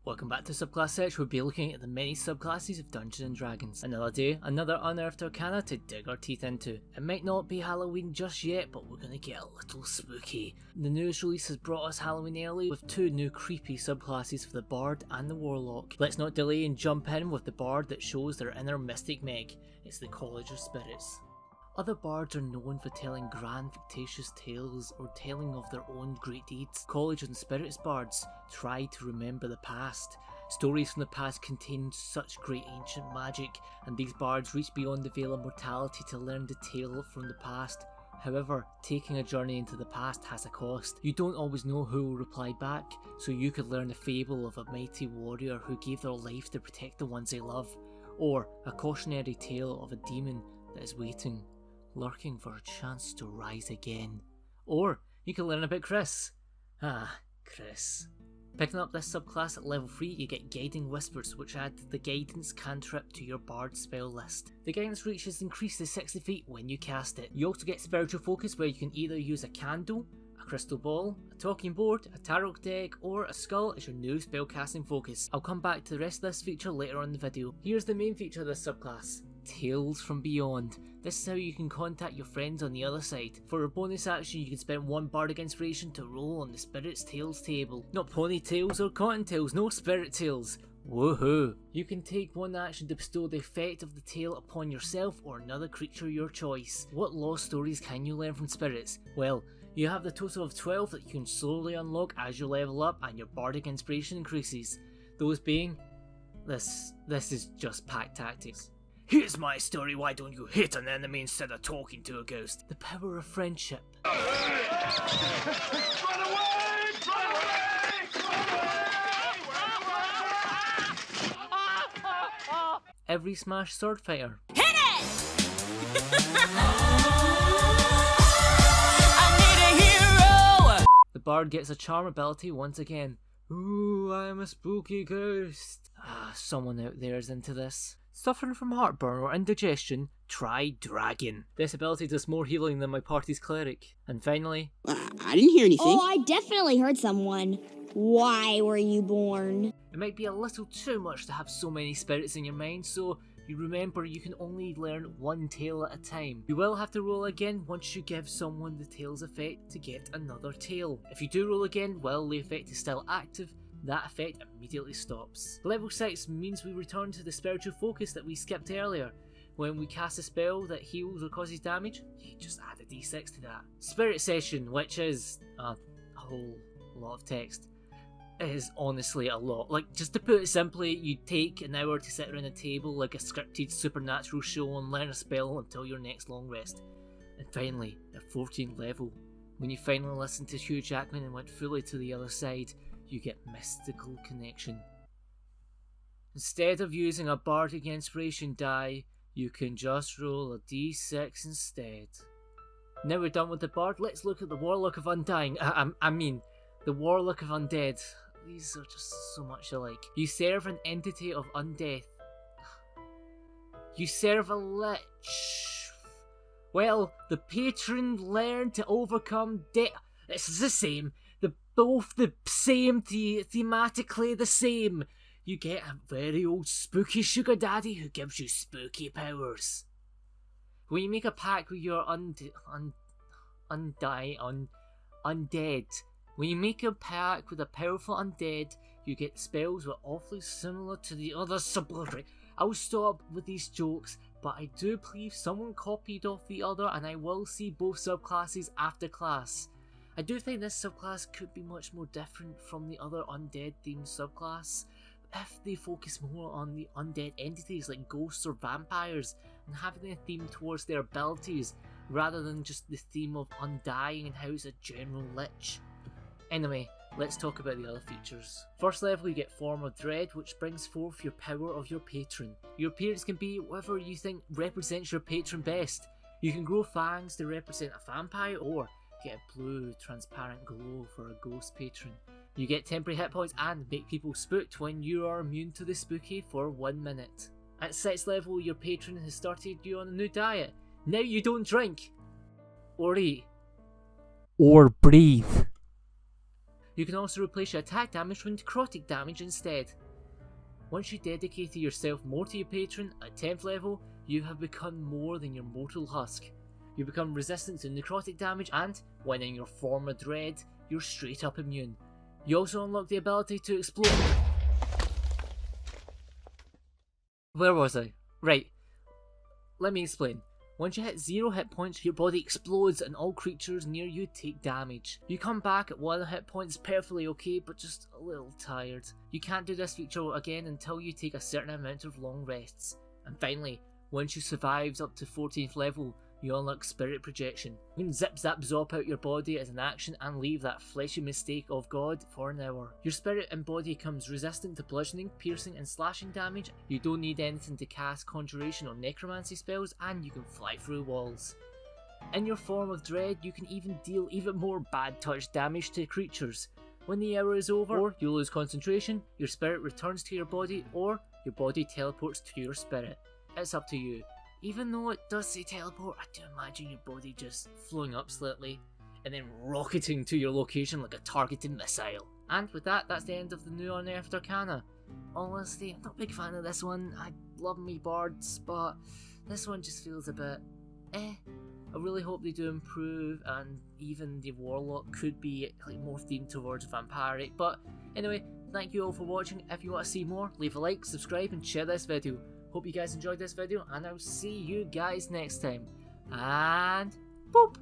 Welcome back to Subclass Search. We'll be looking at the many subclasses of Dungeons & Dragons. Another day, another Unearthed Arcana to dig our teeth into. It might not be Halloween just yet, but we're gonna get a little spooky. The newest release has brought us Halloween early with two new creepy subclasses for the Bard and the Warlock. Let's not delay and jump in with the Bard that shows their inner mystic meg. It's the College of Spirits. Other bards are known for telling grand fictitious tales or telling of their own great deeds. College and Spirits bards try to remember the past. Stories from the past contain such great ancient magic, and these bards reach beyond the veil of mortality to learn the tale from the past. However, taking a journey into the past has a cost. You don't always know who will reply back, so you could learn the fable of a mighty warrior who gave their life to protect the ones they love, or a cautionary tale of a demon that is waiting, lurking for a chance to rise again. Or you can learn about Chris. Chris. Picking up this subclass at level 3, you get Guiding Whispers, which add the guidance cantrip to your bard spell list. The guidance reach is increased to 60 feet when you cast it. You also get Spiritual Focus, where you can either use a candle, a crystal ball, a talking board, a tarot deck, or a skull as your new spellcasting focus. I'll come back to the rest of this feature later on in the video. Here's the main feature of this subclass. Tales from Beyond. This is how you can contact your friends on the other side. For a bonus action, you can spend one bardic inspiration to roll on the Spirit's Tales table. Not ponytails or cottontails, no spirit tales. Woohoo! You can take one action to bestow the effect of the tale upon yourself or another creature your choice. What lost stories can you learn from spirits? Well, you have the total of 12 that you can slowly unlock as you level up and your bardic inspiration increases. Those being... This is just pack tactics. Here's my story, why don't you hit an enemy instead of talking to a ghost? The power of friendship. Run away! Run away! Every Smash sword fighter. Hit it! I need a hero! The Bard gets a charm ability once again. Ooh, I'm a spooky ghost. Someone out there is into this. Suffering from heartburn or indigestion? Try Dragon. This ability does more healing than my party's cleric. And finally... I didn't hear anything. Oh, I definitely heard someone. Why were you born? It might be a little too much to have so many spirits in your mind, so you remember you can only learn one tale at a time. You will have to roll again once you give someone the tale's effect to get another tale. If you do roll again while the effect is still active, that effect immediately stops. Level 6 means we return to the spiritual focus that we skipped earlier. When we cast a spell that heals or causes damage, you just add a d6 to that. Spirit Session, which is a whole lot of text, is honestly a lot. Like, just to put it simply, you take an hour to sit around a table like a scripted supernatural show and learn a spell until your next long rest. And finally, at 14th level, when you finally listened to Hugh Jackman and went fully to the other side, you get Mystical Connection. Instead of using a bardic inspiration die, you can just roll a d6 instead. Now we're done with the bard, let's look at the Warlock of Undying. I mean, the Warlock of Undead. These are just so much alike. You serve an entity of undeath. You serve a lich. Well, the patron learned to overcome death. It's the same. Both the same, thematically the same. You get a very old spooky sugar daddy who gives you spooky powers. When you make a pact with your undead, when you make a pact with a powerful undead, you get spells that are awfully similar to the other subclasses. I'll stop with these jokes, but I do believe someone copied off the other, and I will see both subclasses after class. I do think this subclass could be much more different from the other undead themed subclass if they focus more on the undead entities like ghosts or vampires and having a theme towards their abilities rather than just the theme of undying and how it's a general lich. Anyway, let's talk about the other features. First level, you get Form of Dread, which brings forth your power of your patron. Your appearance can be whatever you think represents your patron best. You can grow fangs to represent a vampire, or get a blue transparent glow for a ghost patron. You get temporary hit points and make people spooked when you are immune to the spooky for 1 minute. At 6th level, your patron has started you on a new diet. Now you don't drink, or eat, or breathe. You can also replace your attack damage with necrotic damage instead. Once you dedicate yourself more to your patron at 10th level, you have become more than your mortal husk. You become resistant to necrotic damage, and when in your form of dread, you're straight up immune. You also unlock the ability to explode. Where was I? Right. Let me explain. Once you hit 0 hit points, your body explodes and all creatures near you take damage. You come back at 1 hit points perfectly okay, but just a little tired. You can't do this feature again until you take a certain amount of long rests. And finally, once you survive up to 14th level, you unlock Spirit Projection. You can zip zap zop out your body as an action and leave that fleshy mistake of God for an hour. Your spirit and body comes resistant to bludgeoning, piercing and slashing damage. You don't need anything to cast conjuration or necromancy spells, and you can fly through walls. In your form of dread, you can even deal even more bad touch damage to creatures. When the hour is over, or you lose concentration, your spirit returns to your body, or your body teleports to your spirit. It's up to you. Even though it does say teleport, I do imagine your body just flowing up slightly and then rocketing to your location like a targeted missile. And with that, that's the end of the new Unearthed Arcana. Honestly, I'm not a big fan of this one. I love me bards, but this one just feels a bit I really hope they do improve, and even the Warlock could be like more themed towards vampiric. But anyway, thank you all for watching. If you want to see more, leave a like, subscribe and share this video. Hope you guys enjoyed this video, and I'll see you guys next time. And boop!